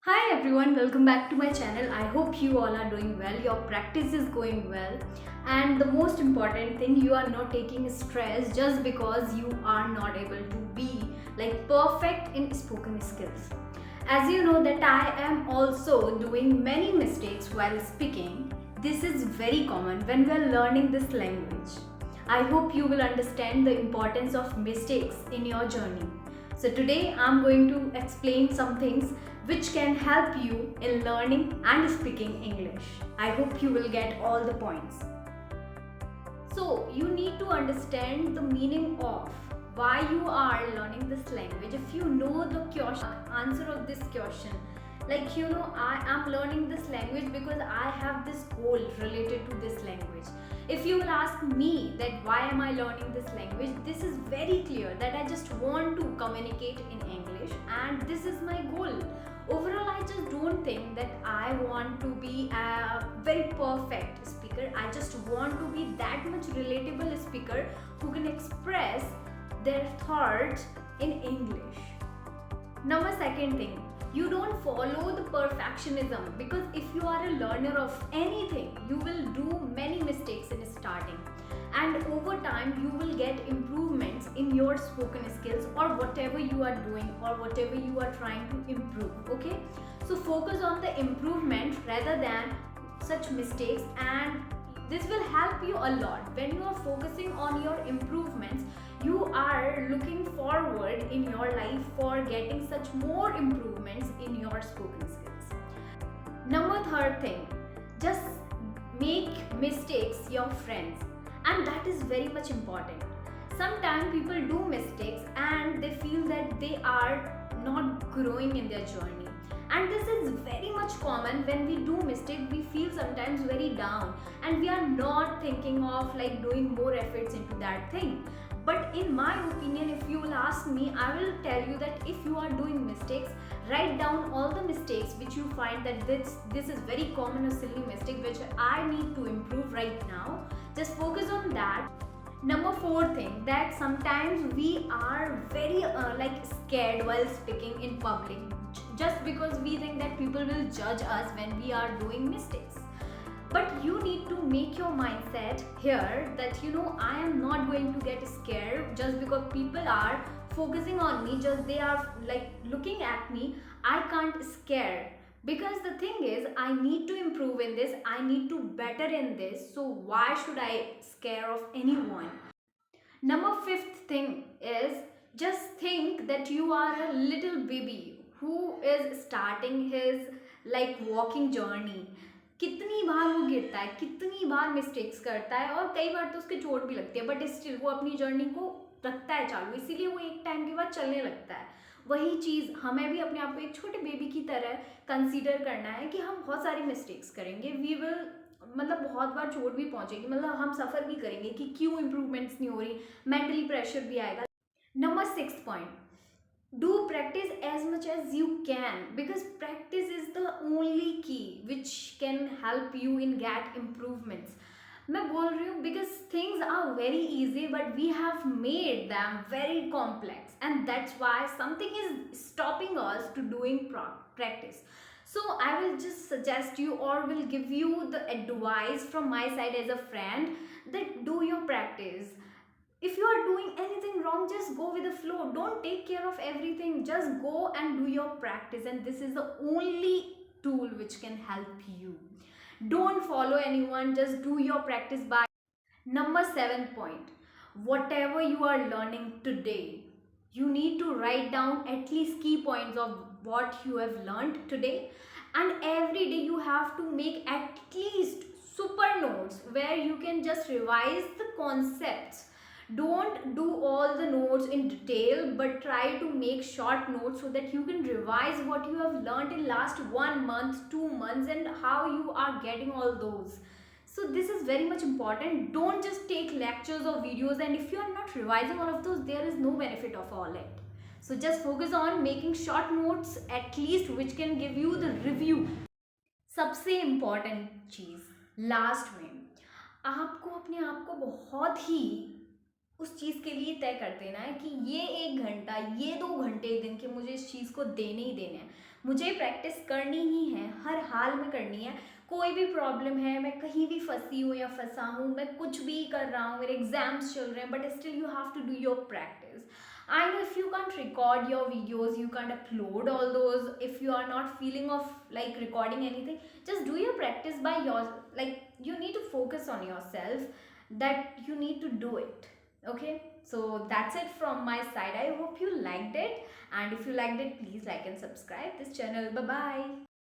Hi everyone, welcome back to my channel. I hope you all are doing well, your practice is going well, and the most important thing, you are not taking stress just because you are not able to be perfect in spoken skills. As you know that I am also doing many mistakes while speaking. This is very common when we are learning this language. I hope you will understand the importance of mistakes in your journey. So today I'm going to explain some things which can help you in learning and speaking English. I hope you will get all the points. So you need to understand the meaning of why you are learning this language. If you know the question, answer of this question, I am learning this language because I have this goal related to this language. If you will ask me that why am I learning this language, this is very clear that I just want to communicate in English and this is my goal. Overall, I just don't think that I want to be a very perfect speaker. I just want to be that much relatable speaker who can express their thoughts in English. Number second thing, you don't follow the perfectionism, because if you are a learner of anything, you will do many mistakes in starting, and over time you will get improvements in your spoken skills or whatever you are doing or whatever you are trying to improve. Okay, so focus on the improvement rather than such mistakes, and this will help you a lot. When you are focusing on your improvements, you are looking forward in your life for getting such more improvements in your spoken skills. Number third thing, just make mistakes your friends, and that is very much important. Sometimes people do mistakes and they feel that they are not growing in their journey, and this is very much common. When we do mistake, we feel sometimes very down and we are not thinking of doing more efforts into that thing. But in my opinion, if you will ask me, I will tell you that if you are doing mistakes, write down all the mistakes which you find that this is very common or silly mistake which I need to improve right now. Just focus on that. Number four thing, that sometimes we are very scared while speaking in public, just because we think that people will judge us when we are doing mistakes. But you need to make your mindset here that I am not going to get scared just because people are focusing on me, just they are looking at me. I can't scare, because the thing is I need to improve in this, I need to better in this, so why should I scare of anyone? Number fifth thing is, just think that you are a little baby who is starting his walking journey. कितनी बार वो गिरता है, कितनी बार mistakes करता है, और कई बार तो उसके चोट भी लगती है, बट स्टिल वो अपनी जर्नी को रखता है चालू, इसीलिए वो एक टाइम के बाद चलने लगता है। वही चीज़ हमें भी अपने आप को एक छोटे बेबी की तरह कंसीडर करना है कि हम बहुत सारी मिस्टेक्स करेंगे, वी विल बहुत बार चोट भी पहुंचेगी, हम सफ़र भी करेंगे कि क्यों इंप्रूवमेंट्स नहीं हो रही, मेंटली प्रेशर भी आएगा। Number six point, do practice as much as you can, because practice is the only key which can help you in get improvements. मैं बोल रही हूँ because things are very easy but we have made them very complex, and that's why something is stopping us to doing practice. So I will just suggest you or will give you the advice from my side as a friend, that do your practice. If you are doing anything wrong, just go with the flow, don't take care of everything, just go and do your practice, and this is the only tool which can help you. Don't follow anyone, just do your practice by. Number 7 point, whatever you are learning today, you need to write down at least key points of what you have learned today, and every day you have to make at least super notes where you can just revise the concepts. Don't do all the notes in detail, but try to make short notes so that you can revise what you have learned in last 1 month, 2 months, and how you are getting all those. So this is very much important. Don't just take lectures or videos, and if you are not revising all of those, there is no benefit of all it. So just focus on making short notes at least, which can give you the review. सबसे important चीज़ last में, आपको अपने आप को बहुत ही उस चीज़ के लिए तय कर देना है कि ये 1 घंटा, ये 2 घंटे दिन के मुझे इस चीज़ को देने ही देने हैं। मुझे प्रैक्टिस करनी ही है, हर हाल में करनी है। कोई भी प्रॉब्लम है, मैं कहीं भी फंसी हूँ या फंसा हूँ, मैं कुछ भी कर रहा हूँ, मेरे एग्जाम्स चल रहे हैं, but still you have to do your practice. I know if you can't record your videos, you can't upload all those, if you are not feeling of like recording anything, just do your practice by your, like, you need to focus on yourself, that you need to do it. Okay, so that's it from my side. I hope you liked it, and if you liked it, please like and subscribe this channel. Bye bye.